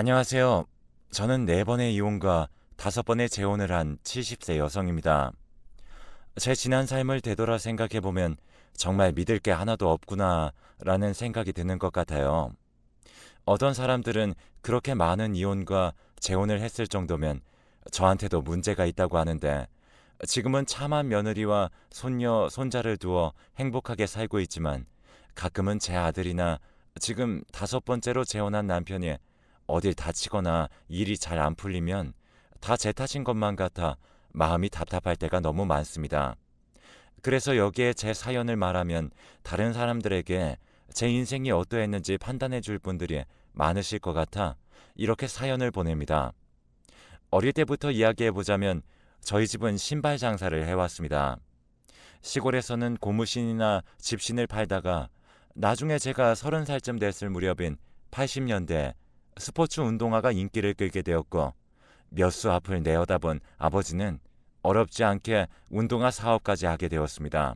안녕하세요. 저는 4번의 이혼과 5번의 재혼을 한 70세 여성입니다. 제 지난 삶을 되돌아 생각해보면 정말 믿을 게 하나도 없구나 라는 생각이 드는 것 같아요. 어떤 사람들은 그렇게 많은 이혼과 재혼을 했을 정도면 저한테도 문제가 있다고 하는데 지금은 참한 며느리와 손녀, 손자를 두어 행복하게 살고 있지만 가끔은 제 아들이나 지금 5번째로 재혼한 남편이 어딜 다치거나 일이 잘 안 풀리면 다 제 탓인 것만 같아 마음이 답답할 때가 너무 많습니다. 그래서 여기에 제 사연을 말하면 다른 사람들에게 제 인생이 어떠했는지 판단해 줄 분들이 많으실 것 같아 이렇게 사연을 보냅니다. 어릴 때부터 이야기해 보자면 저희 집은 신발 장사를 해왔습니다. 시골에서는 고무신이나 집신을 팔다가 나중에 제가 30살쯤 됐을 무렵인 80년대 스포츠 운동화가 인기를 끌게 되었고 몇 수 앞을 내어다본 아버지는 어렵지 않게 운동화 사업까지 하게 되었습니다.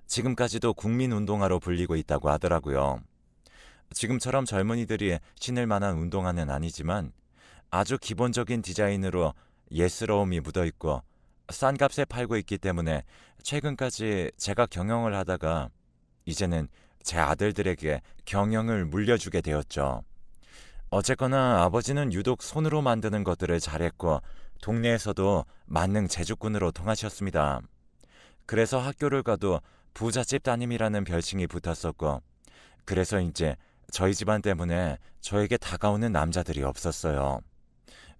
지금까지도 국민 운동화로 불리고 있다고 하더라고요. 지금처럼 젊은이들이 신을 만한 운동화는 아니지만 아주 기본적인 디자인으로 예스러움이 묻어 있고 싼 값에 팔고 있기 때문에 최근까지 제가 경영을 하다가 이제는 제 아들들에게 경영을 물려주게 되었죠. 어쨌거나 아버지는 유독 손으로 만드는 것들을 잘했고 동네에서도 만능 제주꾼으로 통하셨습니다. 그래서 학교를 가도 부잣집 따님이라는 별칭이 붙었었고 그래서 이제 저희 집안 때문에 저에게 다가오는 남자들이 없었어요.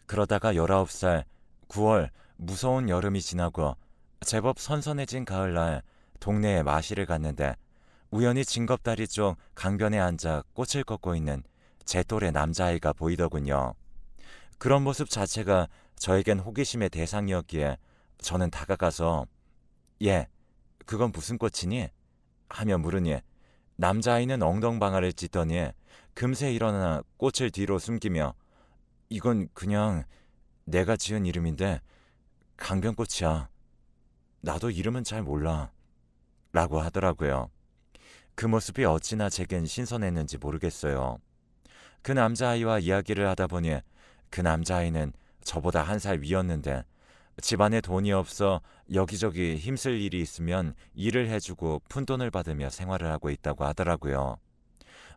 그러다가 19살 9월 무서운 여름이 지나고 제법 선선해진 가을날 동네에 마시를 갔는데 우연히 징겁다리 쪽 강변에 앉아 꽃을 걷고 있는 제 또래 남자아이가 보이더군요. 그런 모습 자체가 저에겐 호기심의 대상이었기에 저는 다가가서 "얘, 그건 무슨 꽃이니?" 하며 물으니 남자아이는 엉덩방아를 찢더니 금세 일어나 꽃을 뒤로 숨기며 "이건 그냥 내가 지은 이름인데 강변꽃이야. 나도 이름은 잘 몰라." 라고 하더라고요. 그 모습이 어찌나 제겐 신선했는지 모르겠어요. 그 남자아이와 이야기를 하다 보니 그 남자아이는 저보다 1살 위였는데 집안에 돈이 없어 여기저기 힘쓸 일이 있으면 일을 해주고 푼돈을 받으며 생활을 하고 있다고 하더라고요.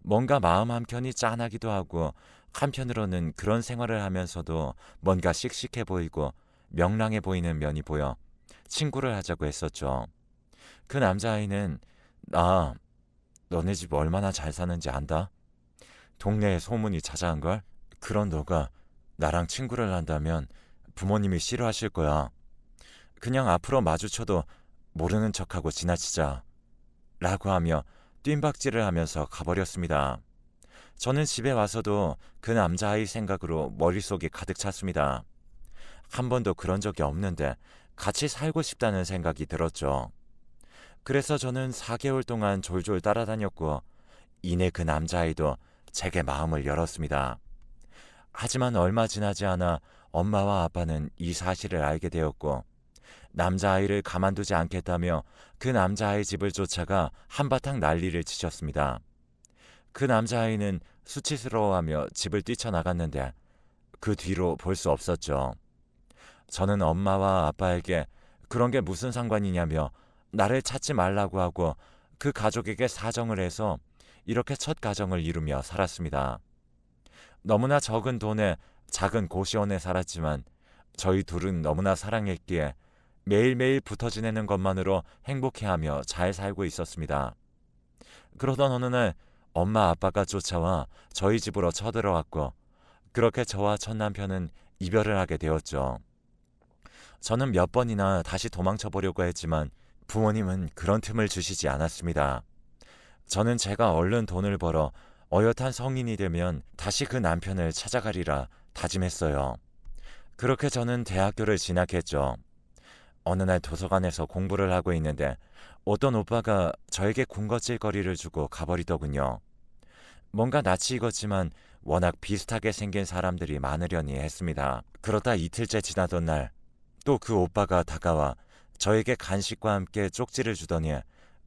뭔가 마음 한편이 짠하기도 하고 한편으로는 그런 생활을 하면서도 뭔가 씩씩해 보이고 명랑해 보이는 면이 보여 친구를 하자고 했었죠. 그 남자아이는 "나 너네 집 얼마나 잘 사는지 안다? 동네에 소문이 자자한걸? 그런 너가 나랑 친구를 한다면 부모님이 싫어하실 거야. 그냥 앞으로 마주쳐도 모르는 척하고 지나치자." 라고 하며 뜀박질을 하면서 가버렸습니다. 저는 집에 와서도 그 남자아이 생각으로 머릿속이 가득 찼습니다. 한 번도 그런 적이 없는데 같이 살고 싶다는 생각이 들었죠. 그래서 저는 4개월 동안 졸졸 따라다녔고 이내 그 남자아이도 제게 마음을 열었습니다. 하지만 얼마 지나지 않아 엄마와 아빠는 이 사실을 알게 되었고 남자아이를 가만두지 않겠다며 그 남자아이 집을 쫓아가 한바탕 난리를 치셨습니다. 그 남자아이는 수치스러워하며 집을 뛰쳐나갔는데 그 뒤로 볼 수 없었죠. 저는 엄마와 아빠에게 그런 게 무슨 상관이냐며 나를 찾지 말라고 하고 그 가족에게 사정을 해서 이렇게 첫 가정을 이루며 살았습니다. 너무나 적은 돈에 작은 고시원에 살았지만 저희 둘은 너무나 사랑했기에 매일매일 붙어 지내는 것만으로 행복해하며 잘 살고 있었습니다. 그러던 어느 날 엄마 아빠가 쫓아와 저희 집으로 쳐들어왔고 그렇게 저와 첫 남편은 이별을 하게 되었죠. 저는 몇 번이나 다시 도망쳐 보려고 했지만 부모님은 그런 틈을 주시지 않았습니다. 저는 제가 얼른 돈을 벌어 어엿한 성인이 되면 다시 그 남편을 찾아가리라 다짐했어요. 그렇게 저는 대학교를 진학했죠. 어느 날 도서관에서 공부를 하고 있는데 어떤 오빠가 저에게 군것질거리를 주고 가버리더군요. 뭔가 낯이 익었지만 워낙 비슷하게 생긴 사람들이 많으려니 했습니다. 그러다 이틀째 지나던 날 또 그 오빠가 다가와 저에게 간식과 함께 쪽지를 주더니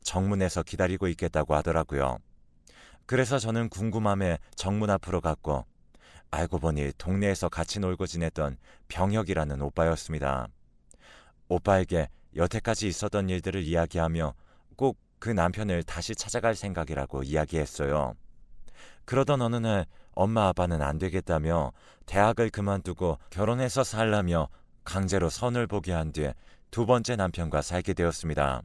정문에서 기다리고 있겠다고 하더라고요. 그래서 저는 궁금함에 정문 앞으로 갔고 알고 보니 동네에서 같이 놀고 지냈던 병혁이라는 오빠였습니다. 오빠에게 여태까지 있었던 일들을 이야기하며 꼭 그 남편을 다시 찾아갈 생각이라고 이야기했어요. 그러던 어느 날 엄마 아빠는 안 되겠다며 대학을 그만두고 결혼해서 살라며 강제로 선을 보게 한 뒤에 두 번째 남편과 살게 되었습니다.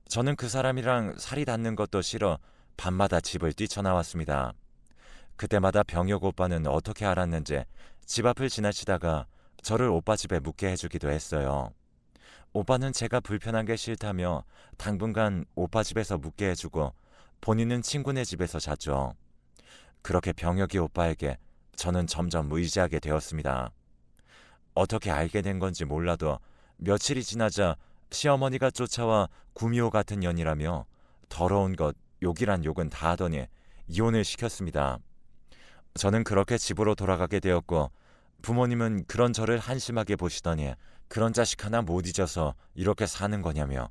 저는 그 사람이랑 살이 닿는 것도 싫어 밤마다 집을 뛰쳐나왔습니다. 그때마다 병혁 오빠는 어떻게 알았는지 집 앞을 지나치다가 저를 오빠 집에 묵게 해주기도 했어요. 오빠는 제가 불편한 게 싫다며 당분간 오빠 집에서 묵게 해주고 본인은 친구네 집에서 잤죠. 그렇게 병혁이 오빠에게 저는 점점 의지하게 되었습니다. 어떻게 알게 된 건지 몰라도 며칠이 지나자 시어머니가 쫓아와 구미호 같은 년이라며 더러운 것, 욕이란 욕은 다 하더니 이혼을 시켰습니다. 저는 그렇게 집으로 돌아가게 되었고 부모님은 그런 저를 한심하게 보시더니 그런 자식 하나 못 잊어서 이렇게 사는 거냐며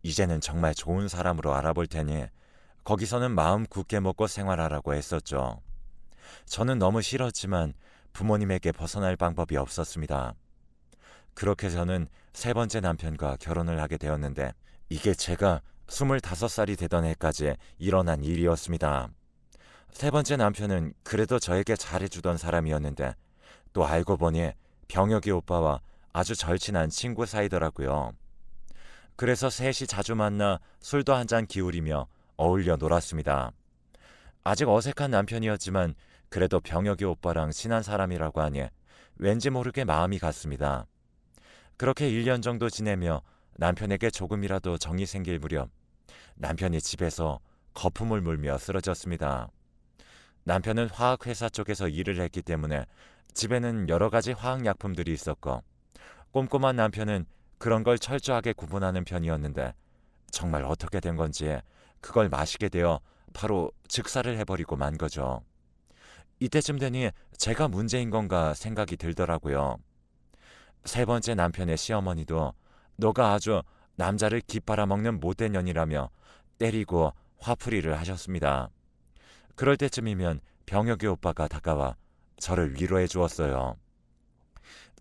이제는 정말 좋은 사람으로 알아볼 테니 거기서는 마음 굳게 먹고 생활하라고 했었죠. 저는 너무 싫었지만 부모님에게 벗어날 방법이 없었습니다. 그렇게 저는 세 번째 남편과 결혼을 하게 되었는데 이게 제가 25살이 되던 해까지 일어난 일이었습니다. 세 번째 남편은 그래도 저에게 잘해주던 사람이었는데 또 알고 보니 병혁이 오빠와 아주 절친한 친구 사이더라고요. 그래서 셋이 자주 만나 술도 한잔 기울이며 어울려 놀았습니다. 아직 어색한 남편이었지만 그래도 병혁이 오빠랑 친한 사람이라고 하니 왠지 모르게 마음이 갔습니다. 그렇게 1년 정도 지내며 남편에게 조금이라도 정이 생길 무렵 남편이 집에서 거품을 물며 쓰러졌습니다. 남편은 화학회사 쪽에서 일을 했기 때문에 집에는 여러 가지 화학약품들이 있었고 꼼꼼한 남편은 그런 걸 철저하게 구분하는 편이었는데 정말 어떻게 된 건지 그걸 마시게 되어 바로 즉사를 해버리고 만 거죠. 이때쯤 되니 제가 문제인 건가 생각이 들더라고요. 세 번째 남편의 시어머니도 너가 아주 남자를 깃빨아먹는 못된 년이라며 때리고 화풀이를 하셨습니다. 그럴 때쯤이면 병혁이 오빠가 다가와 저를 위로해 주었어요.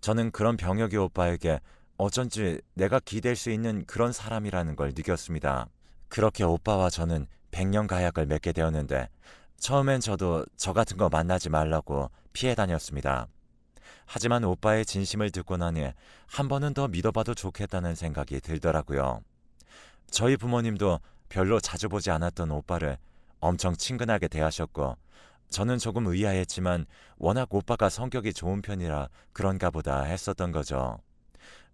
저는 그런 병혁이 오빠에게 어쩐지 내가 기댈 수 있는 그런 사람이라는 걸 느꼈습니다. 그렇게 오빠와 저는 100년 가약을 맺게 되었는데 처음엔 저도 저 같은 거 만나지 말라고 피해 다녔습니다. 하지만 오빠의 진심을 듣고 나니 한 번은 더 믿어봐도 좋겠다는 생각이 들더라고요. 저희 부모님도 별로 자주 보지 않았던 오빠를 엄청 친근하게 대하셨고 저는 조금 의아했지만 워낙 오빠가 성격이 좋은 편이라 그런가 보다 했었던 거죠.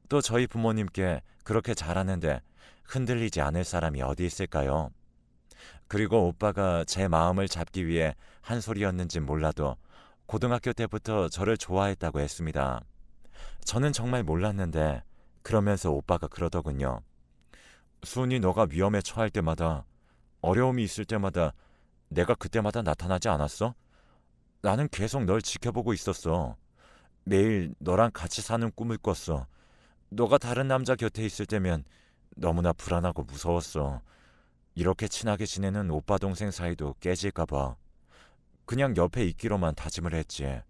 또 저희 부모님께 그렇게 잘하는데 흔들리지 않을 사람이 어디 있을까요? 그리고 오빠가 제 마음을 잡기 위해 한 소리였는지 몰라도 고등학교 때부터 저를 좋아했다고 했습니다. 저는 정말 몰랐는데 그러면서 오빠가 그러더군요. 수은이 너가 위험에 처할 때마다 어려움이 있을 때마다 내가 그때마다 나타나지 않았어? 나는 계속 널 지켜보고 있었어. 매일 너랑 같이 사는 꿈을 꿨어. 너가 다른 남자 곁에 있을 때면 너무나 불안하고 무서웠어. 이렇게 친하게 지내는 오빠 동생 사이도 깨질까 봐. 그냥 옆에 있기로만 다짐을 했지.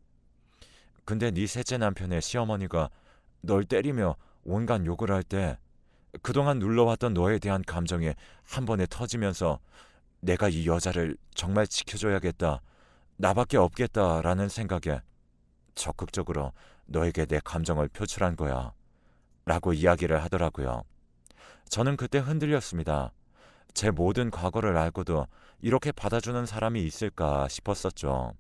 근데 네 셋째 남편의 시어머니가 널 때리며 온갖 욕을 할 때 그동안 눌러왔던 너에 대한 감정이 한 번에 터지면서 내가 이 여자를 정말 지켜줘야겠다. 나밖에 없겠다라는 생각에 적극적으로 너에게 내 감정을 표출한 거야. 라고 이야기를 하더라고요. 저는 그때 흔들렸습니다. 제 모든 과거를 알고도 이렇게 받아주는 사람이 있을까 싶었었죠.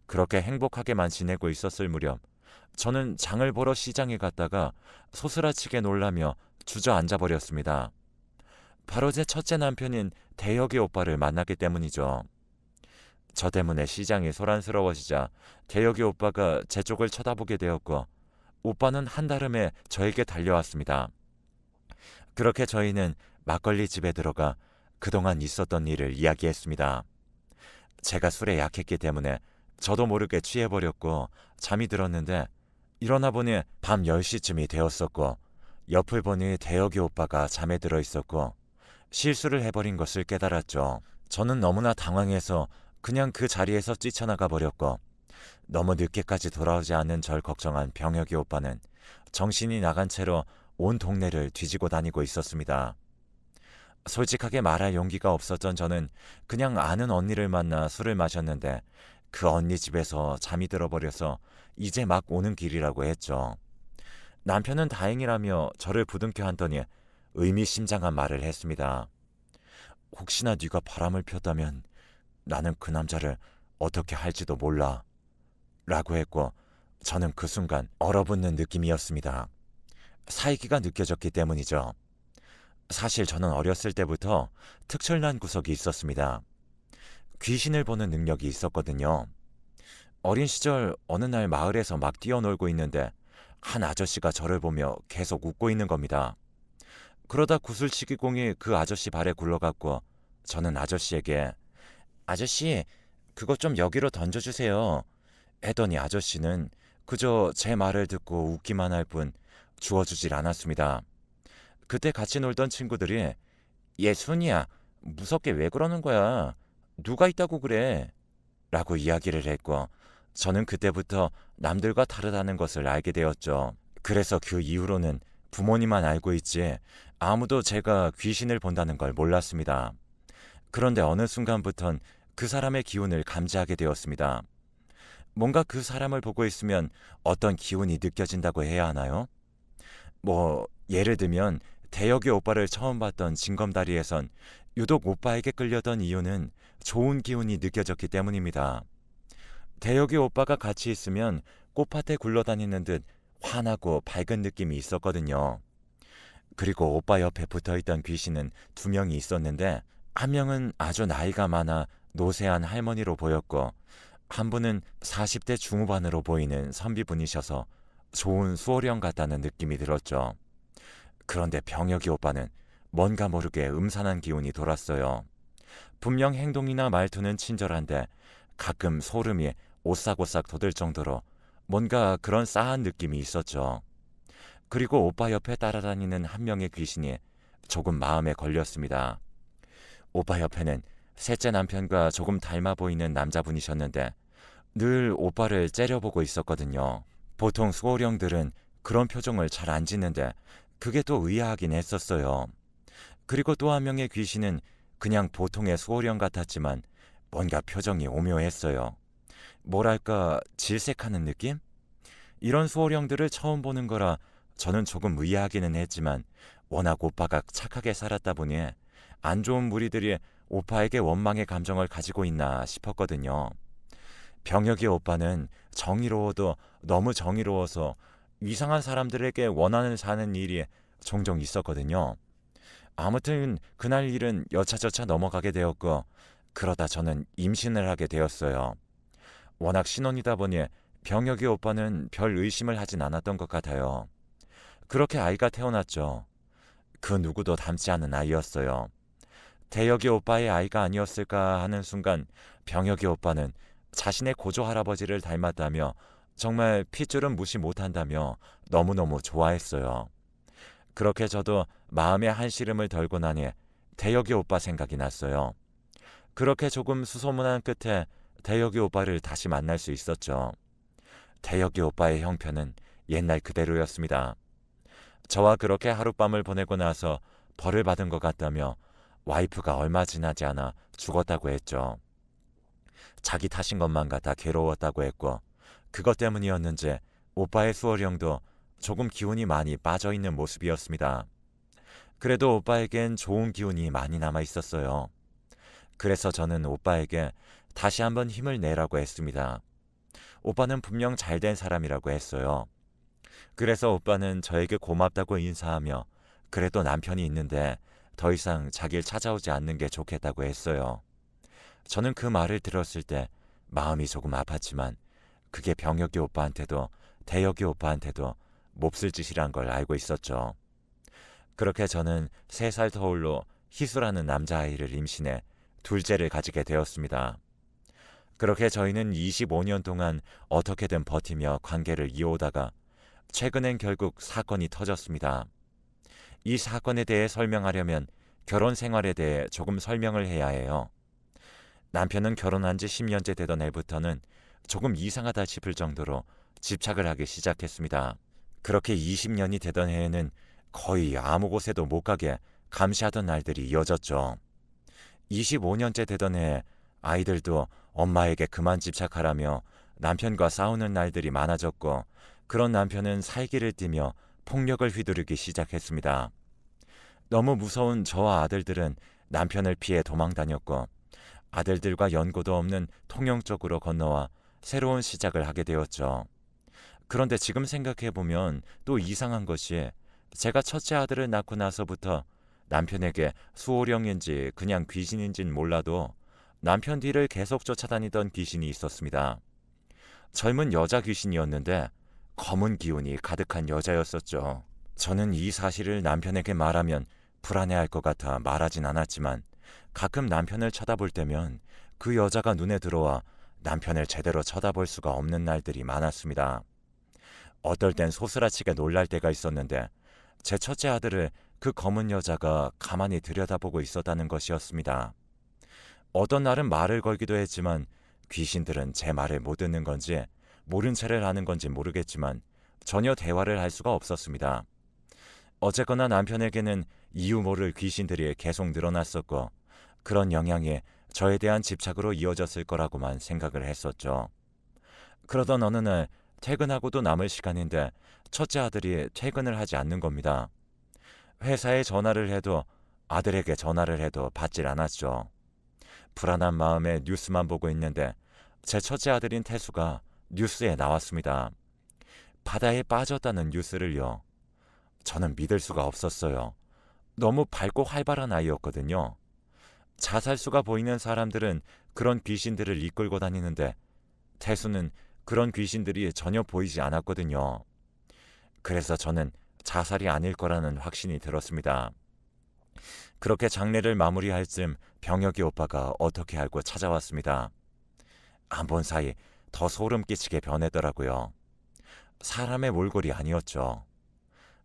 그렇게 행복하게만 지내고 있었을 무렵 저는 장을 보러 시장에 갔다가 소스라치게 놀라며 주저앉아 버렸습니다. 바로 제 첫째 남편인 대혁이 오빠를 만났기 때문이죠. 저 때문에 시장이 소란스러워지자 대혁이 오빠가 제 쪽을 쳐다보게 되었고 오빠는 한달음에 저에게 달려왔습니다. 그렇게 저희는 막걸리 집에 들어가 그동안 있었던 일을 이야기했습니다. 제가 술에 약했기 때문에 저도 모르게 취해버렸고 잠이 들었는데 일어나 보니 밤 10시쯤이 되었었고 옆을 보니 대혁이 오빠가 잠에 들어 있었고 실수를 해버린 것을 깨달았죠. 저는 너무나 당황해서 그냥 그 자리에서 뛰쳐나가 버렸고 너무 늦게까지 돌아오지 않는 절 걱정한 병혁이 오빠는 정신이 나간 채로 온 동네를 뒤지고 다니고 있었습니다. 솔직하게 말할 용기가 없었던 저는 그냥 아는 언니를 만나 술을 마셨는데 그 언니 집에서 잠이 들어버려서 이제 막 오는 길이라고 했죠. 남편은 다행이라며 저를 부둥켜 안더니 의미심장한 말을 했습니다. 혹시나 네가 바람을 폈다면 나는 그 남자를 어떻게 할지도 몰라 라고 했고 저는 그 순간 얼어붙는 느낌이었습니다. 사이기가 느껴졌기 때문이죠. 사실 저는 어렸을 때부터 특출난 구석이 있었습니다. 귀신을 보는 능력이 있었거든요. 어린 시절 어느 날 마을에서 막 뛰어놀고 있는데 한 아저씨가 저를 보며 계속 웃고 있는 겁니다. 그러다 구슬치기 공이 그 아저씨 발에 굴러갔고 저는 아저씨에게 아저씨 그것 좀 여기로 던져주세요 했더니 아저씨는 그저 제 말을 듣고 웃기만 할 뿐 주워주질 않았습니다. 그때 같이 놀던 친구들이 얘 순이야 무섭게 왜 그러는 거야 누가 있다고 그래 라고 이야기를 했고 저는 그때부터 남들과 다르다는 것을 알게 되었죠. 그래서 그 이후로는 부모님만 알고 있지 아무도 제가 귀신을 본다는 걸 몰랐습니다. 그런데 어느 순간부턴 그 사람의 기운을 감지하게 되었습니다. 뭔가 그 사람을 보고 있으면 어떤 기운이 느껴진다고 해야 하나요? 예를 들면 대혁이 오빠를 처음 봤던 징검다리에선 유독 오빠에게 끌려던 이유는 좋은 기운이 느껴졌기 때문입니다. 대혁이 오빠가 같이 있으면 꽃밭에 굴러다니는 듯 환하고 밝은 느낌이 있었거든요. 그리고 오빠 옆에 붙어있던 귀신은 두 명이 있었는데 한 명은 아주 나이가 많아 노쇠한 할머니로 보였고 한 분은 40대 중후반으로 보이는 선비분이셔서 좋은 수호령 같다는 느낌이 들었죠. 그런데 병혁이 오빠는 뭔가 모르게 음산한 기운이 돌았어요. 분명 행동이나 말투는 친절한데 가끔 소름이 오싹오싹 돋을 정도로 뭔가 그런 싸한 느낌이 있었죠. 그리고 오빠 옆에 따라다니는 한 명의 귀신이 조금 마음에 걸렸습니다. 오빠 옆에는 셋째 남편과 조금 닮아 보이는 남자분이셨는데 늘 오빠를 째려보고 있었거든요. 보통 수호령들은 그런 표정을 잘 안 짓는데 그게 또 의아하긴 했었어요. 그리고 또 한 명의 귀신은 그냥 보통의 수호령 같았지만 뭔가 표정이 오묘했어요. 뭐랄까 질색하는 느낌? 이런 수호령들을 처음 보는 거라 저는 조금 의아하기는 했지만 워낙 오빠가 착하게 살았다 보니 안 좋은 무리들이 오빠에게 원망의 감정을 가지고 있나 싶었거든요. 병혁이 오빠는 정의로워도 너무 정의로워서 이상한 사람들에게 원한을 사는 일이 종종 있었거든요. 아무튼 그날 일은 여차저차 넘어가게 되었고 그러다 저는 임신을 하게 되었어요. 워낙 신혼이다 보니 병혁이 오빠는 별 의심을 하진 않았던 것 같아요. 그렇게 아이가 태어났죠. 그 누구도 닮지 않은 아이였어요. 대혁이 오빠의 아이가 아니었을까 하는 순간 병혁이 오빠는 자신의 고조 할아버지를 닮았다며 정말 핏줄은 무시 못한다며 너무너무 좋아했어요. 그렇게 저도 마음의 한시름을 덜고 나니 대혁이 오빠 생각이 났어요. 그렇게 조금 수소문한 끝에 대혁이 오빠를 다시 만날 수 있었죠. 대혁이 오빠의 형편은 옛날 그대로였습니다. 저와 그렇게 하룻밤을 보내고 나서 벌을 받은 것 같다며 와이프가 얼마 지나지 않아 죽었다고 했죠. 자기 탓인 것만 같아 괴로웠다고 했고 그것 때문이었는지 오빠의 수호령도 조금 기운이 많이 빠져있는 모습이었습니다. 그래도 오빠에겐 좋은 기운이 많이 남아 있었어요. 그래서 저는 오빠에게 다시 한번 힘을 내라고 했습니다. 오빠는 분명 잘된 사람이라고 했어요. 그래서 오빠는 저에게 고맙다고 인사하며 그래도 남편이 있는데 더 이상 자기를 찾아오지 않는 게 좋겠다고 했어요. 저는 그 말을 들었을 때 마음이 조금 아팠지만 그게 병혁이 오빠한테도 대혁이 오빠한테도 몹쓸 짓이란 걸 알고 있었죠. 그렇게 저는 3살 터울로 희수라는 남자아이를 임신해 둘째를 가지게 되었습니다. 그렇게 저희는 25년 동안 어떻게든 버티며 관계를 이어오다가 최근엔 결국 사건이 터졌습니다. 이 사건에 대해 설명하려면 결혼 생활에 대해 조금 설명을 해야 해요. 남편은 결혼한 지 10년째 되던 해부터는 조금 이상하다 싶을 정도로 집착을 하기 시작했습니다. 그렇게 20년이 되던 해에는 거의 아무 곳에도 못 가게 감시하던 날들이 이어졌죠. 25년째 되던 해에 아이들도 엄마에게 그만 집착하라며 남편과 싸우는 날들이 많아졌고, 그런 남편은 살기를 띠며 폭력을 휘두르기 시작했습니다. 너무 무서운 저와 아들들은 남편을 피해 도망 다녔고, 아들들과 연고도 없는 통영 쪽으로 건너와 새로운 시작을 하게 되었죠. 그런데 지금 생각해보면 또 이상한 것이, 제가 첫째 아들을 낳고 나서부터 남편에게 수호령인지 그냥 귀신인진 몰라도 남편 뒤를 계속 쫓아다니던 귀신이 있었습니다. 젊은 여자 귀신이었는데 검은 기운이 가득한 여자였었죠. 저는 이 사실을 남편에게 말하면 불안해할 것 같아 말하진 않았지만, 가끔 남편을 쳐다볼 때면 그 여자가 눈에 들어와 남편을 제대로 쳐다볼 수가 없는 날들이 많았습니다. 어떨 땐 소스라치게 놀랄 때가 있었는데, 제 첫째 아들을 그 검은 여자가 가만히 들여다보고 있었다는 것이었습니다. 어떤 날은 말을 걸기도 했지만, 귀신들은 제 말을 못 듣는 건지 모른 체를 하는 건지 모르겠지만 전혀 대화를 할 수가 없었습니다. 어쨌거나 남편에게는 이유 모를 귀신들이 계속 늘어났었고, 그런 영향이 저에 대한 집착으로 이어졌을 거라고만 생각을 했었죠. 그러던 어느 날 퇴근하고도 남을 시간인데 첫째 아들이 퇴근을 하지 않는 겁니다. 회사에 전화를 해도, 아들에게 전화를 해도 받질 않았죠. 불안한 마음에 뉴스만 보고 있는데 제 첫째 아들인 태수가 뉴스에 나왔습니다. 바다에 빠졌다는 뉴스를요. 저는 믿을 수가 없었어요. 너무 밝고 활발한 아이였거든요. 자살수가 보이는 사람들은 그런 귀신들을 이끌고 다니는데, 태수는 그런 귀신들이 전혀 보이지 않았거든요. 그래서 저는 자살이 아닐 거라는 확신이 들었습니다. 그렇게 장례를 마무리할 즈음 병혁이 오빠가 어떻게 알고 찾아왔습니다. 안 본 사이 더 소름 끼치게 변했더라고요. 사람의 몰골이 아니었죠.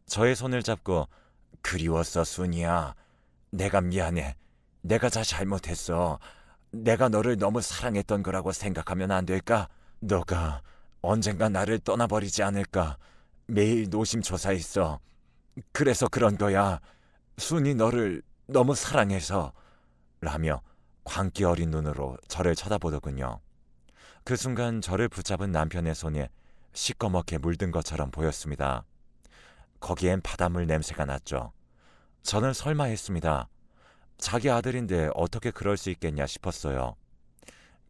저의 손을 잡고, 그리웠어 순이야. 내가 미안해. 내가 다 잘못했어. 내가 너를 너무 사랑했던 거라고 생각하면 안 될까? 너가 언젠가 나를 떠나버리지 않을까? 매일 노심초사했어. 그래서 그런 거야. 순이 너를 너무 사랑해서. 라며 광기 어린 눈으로 저를 쳐다보더군요. 그 순간 저를 붙잡은 남편의 손이 시꺼멓게 물든 것처럼 보였습니다. 거기엔 바닷물 냄새가 났죠. 저는 설마 했습니다. 자기 아들인데 어떻게 그럴 수 있겠냐 싶었어요.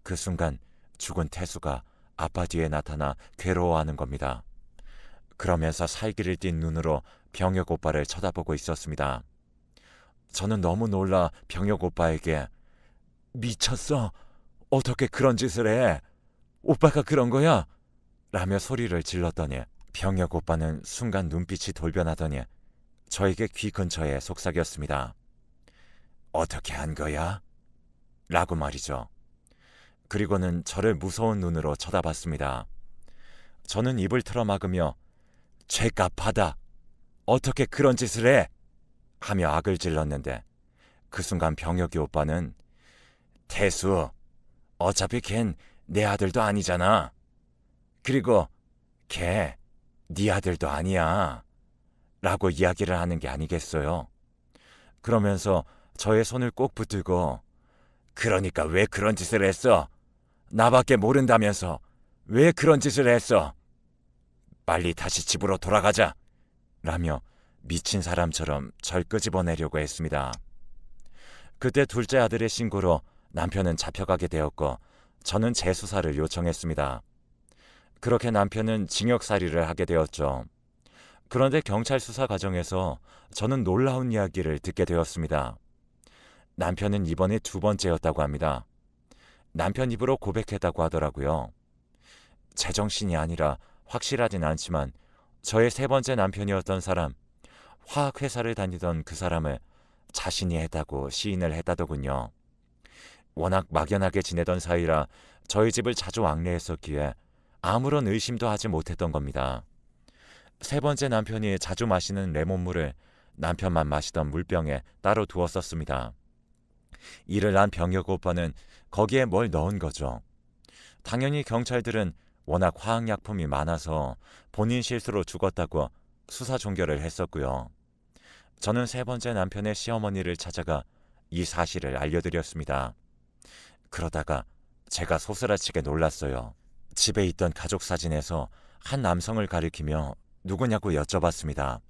그 순간 죽은 태수가 아빠 뒤에 나타나 괴로워하는 겁니다. 그러면서 살기를 띤 눈으로 병혁 오빠를 쳐다보고 있었습니다. 저는 너무 놀라 병혁 오빠에게, 미쳤어? 어떻게 그런 짓을 해? 오빠가 그런 거야? 라며 소리를 질렀더니, 병혁 오빠는 순간 눈빛이 돌변하더니 저에게 귀 근처에 속삭였습니다. 어떻게 한 거야? 라고 말이죠. 그리고는 저를 무서운 눈으로 쳐다봤습니다. 저는 입을 틀어막으며, 죄값 받아. 어떻게 그런 짓을 해? 하며 악을 질렀는데, 그 순간 병혁이 오빠는, 태수, 어차피 걘 내 아들도 아니잖아. 그리고 걔 네 아들도 아니야. 라고 이야기를 하는 게 아니겠어요. 그러면서 저의 손을 꼭 붙들고, 그러니까 왜 그런 짓을 했어? 나밖에 모른다면서 왜 그런 짓을 했어? 빨리 다시 집으로 돌아가자. 라며 미친 사람처럼 절 끄집어내려고 했습니다. 그때 둘째 아들의 신고로 남편은 잡혀가게 되었고, 저는 재수사를 요청했습니다. 그렇게 남편은 징역살이를 하게 되었죠. 그런데 경찰 수사 과정에서 저는 놀라운 이야기를 듣게 되었습니다. 남편은 이번이 두 번째였다고 합니다. 남편 입으로 고백했다고 하더라고요. 제정신이 아니라 확실하진 않지만 저의 세 번째 남편이었던 사람, 화학회사를 다니던 그 사람을 자신이 했다고 시인을 했다더군요. 워낙 막연하게 지내던 사이라 저희 집을 자주 왕래했었기에 아무런 의심도 하지 못했던 겁니다. 세 번째 남편이 자주 마시는 레몬물을 남편만 마시던 물병에 따로 두었었습니다. 이를 안 병혁 오빠는 거기에 뭘 넣은 거죠. 당연히 경찰들은 워낙 화학약품이 많아서 본인 실수로 죽었다고 수사 종결을 했었고요. 저는 세 번째 남편의 시어머니를 찾아가 이 사실을 알려드렸습니다. 그러다가 제가 소스라치게 놀랐어요. 집에 있던 가족 사진에서 한 남성을 가리키며 누구냐고 여쭤봤습니다.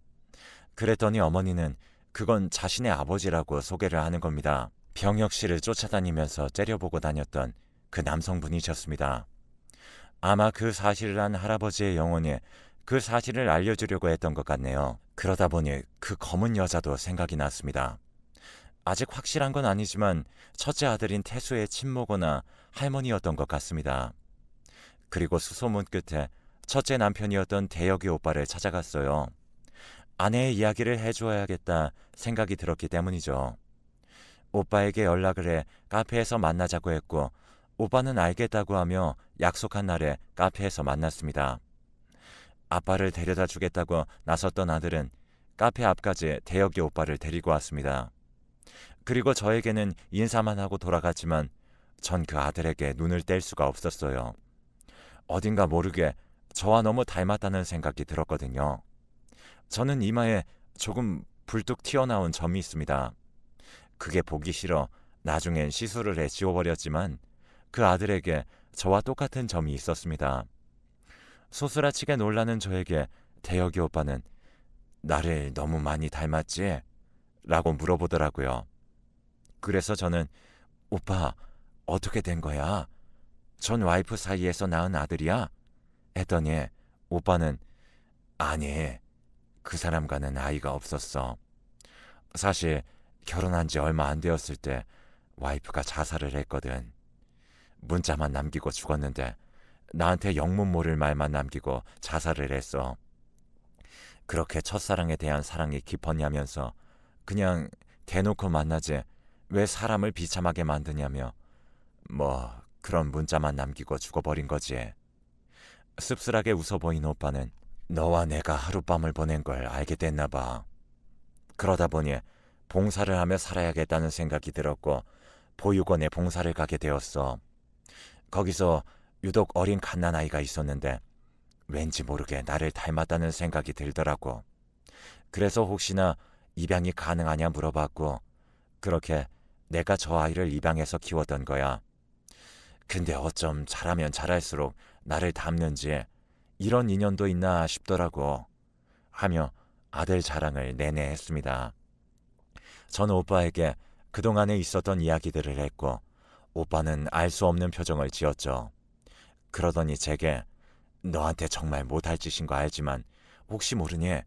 그랬더니 어머니는 그건 자신의 아버지라고 소개를 하는 겁니다. 병역실을 쫓아다니면서 째려보고 다녔던 그 남성분이셨습니다. 아마 그 사실을 한 할아버지의 영혼이 그 사실을 알려주려고 했던 것 같네요. 그러다 보니 그 검은 여자도 생각이 났습니다. 아직 확실한 건 아니지만 첫째 아들인 태수의 친모거나 할머니였던 것 같습니다. 그리고 수소문 끝에 첫째 남편이었던 대혁이 오빠를 찾아갔어요. 아내의 이야기를 해주어야겠다 생각이 들었기 때문이죠. 오빠에게 연락을 해 카페에서 만나자고 했고 오빠는 알겠다고 하며 약속한 날에 카페에서 만났습니다. 아빠를 데려다 주겠다고 나섰던 아들은 카페 앞까지 대혁이 오빠를 데리고 왔습니다. 그리고 저에게는 인사만 하고 돌아갔지만 전 그 아들에게 눈을 뗄 수가 없었어요. 어딘가 모르게 저와 너무 닮았다는 생각이 들었거든요. 저는 이마에 조금 불뚝 튀어나온 점이 있습니다. 그게 보기 싫어 나중엔 시술을 해 지워버렸지만 그 아들에게 저와 똑같은 점이 있었습니다. 소스라치게 놀라는 저에게 대혁이 오빠는 나를 너무 많이 닮았지? 라고 물어보더라고요. 그래서 저는 오빠 어떻게 된 거야? 전 와이프 사이에서 낳은 아들이야? 했더니 오빠는 아니 그 사람과는 아이가 없었어. 사실 결혼한 지 얼마 안 되었을 때 와이프가 자살을 했거든. 문자만 남기고 죽었는데 나한테 영문 모를 말만 남기고 자살을 했어. 그렇게 첫사랑에 대한 사랑이 깊었냐면서 그냥 대놓고 만나지 왜 사람을 비참하게 만드냐며 뭐 그런 문자만 남기고 죽어버린 거지. 씁쓸하게 웃어 보인 오빠는 너와 내가 하룻밤을 보낸 걸 알게 됐나 봐. 그러다 보니 봉사를 하며 살아야겠다는 생각이 들었고 보육원에 봉사를 가게 되었어. 거기서 유독 어린 갓난아이가 있었는데 왠지 모르게 나를 닮았다는 생각이 들더라고. 그래서 혹시나 입양이 가능하냐 물어봤고 그렇게 내가 저 아이를 입양해서 키웠던 거야. 근데 어쩜 자라면 자랄수록 나를 닮는지 이런 인연도 있나 싶더라고 하며 아들 자랑을 내내 했습니다. 저는 오빠에게 그동안에 있었던 이야기들을 했고 오빠는 알 수 없는 표정을 지었죠. 그러더니 제게 너한테 정말 못할 짓인 거 알지만 혹시 모르니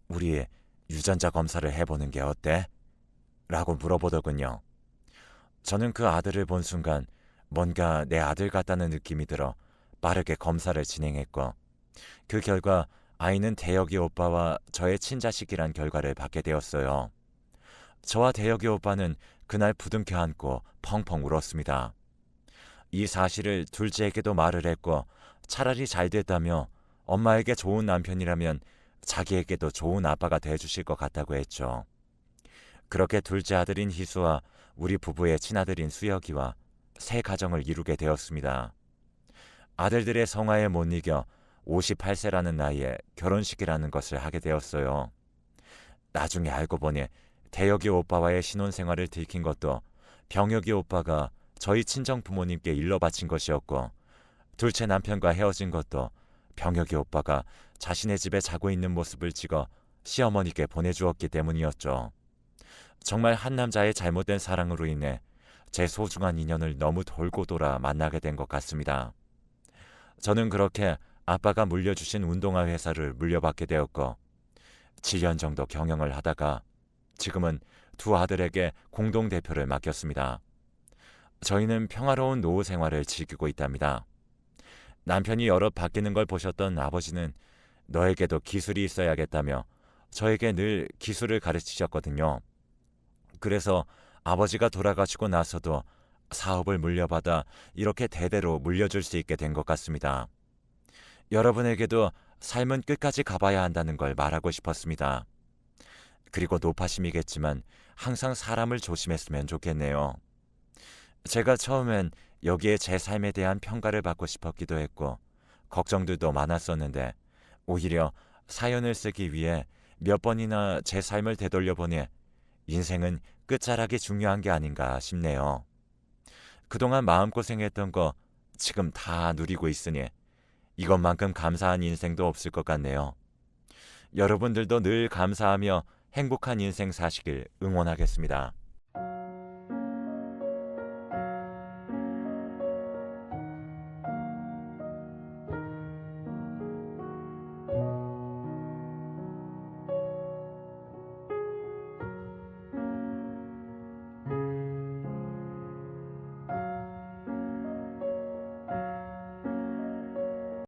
우리 유전자 검사를 해보는 게 어때? 라고 물어보더군요. 저는 그 아들을 본 순간 뭔가 내 아들 같다는 느낌이 들어 빠르게 검사를 진행했고 그 결과 아이는 대혁이 오빠와 저의 친자식이란 결과를 받게 되었어요. 저와 대혁이 오빠는 그날 부둥켜 안고 펑펑 울었습니다. 이 사실을 둘째에게도 말을 했고 차라리 잘 됐다며 엄마에게 좋은 남편이라면 자기에게도 좋은 아빠가 돼주실 것 같다고 했죠. 그렇게 둘째 아들인 희수와 우리 부부의 친아들인 수혁이와 새 가정을 이루게 되었습니다. 아들들의 성화에 못 이겨 58세라는 나이에 결혼식이라는 것을 하게 되었어요. 나중에 알고 보니 대혁이 오빠와의 신혼생활을 들킨 것도 병혁이 오빠가 저희 친정 부모님께 일러 바친 것이었고 둘째 남편과 헤어진 것도 병혁이 오빠가 자신의 집에 자고 있는 모습을 찍어 시어머니께 보내주었기 때문이었죠. 정말 한 남자의 잘못된 사랑으로 인해 제 소중한 인연을 너무 돌고 돌아 만나게 된 것 같습니다. 저는 그렇게 아빠가 물려주신 운동화 회사를 물려받게 되었고 7년 정도 경영을 하다가 지금은 두 아들에게 공동대표를 맡겼습니다. 저희는 평화로운 노후 생활을 즐기고 있답니다. 남편이 여러 바뀌는 걸 보셨던 아버지는 너에게도 기술이 있어야겠다며 저에게 늘 기술을 가르치셨거든요. 그래서 아버지가 돌아가시고 나서도 사업을 물려받아 이렇게 대대로 물려줄 수 있게 된 것 같습니다. 여러분에게도 삶은 끝까지 가봐야 한다는 걸 말하고 싶었습니다. 그리고 노파심이겠지만 항상 사람을 조심했으면 좋겠네요. 제가 처음엔 여기에 제 삶에 대한 평가를 받고 싶었기도 했고 걱정들도 많았었는데 오히려 사연을 쓰기 위해 몇 번이나 제 삶을 되돌려보니 인생은 끝자락이 중요한 게 아닌가 싶네요. 그동안 마음고생했던 거 지금 다 누리고 있으니 이것만큼 감사한 인생도 없을 것 같네요. 여러분들도 늘 감사하며 행복한 인생 사시길 응원하겠습니다.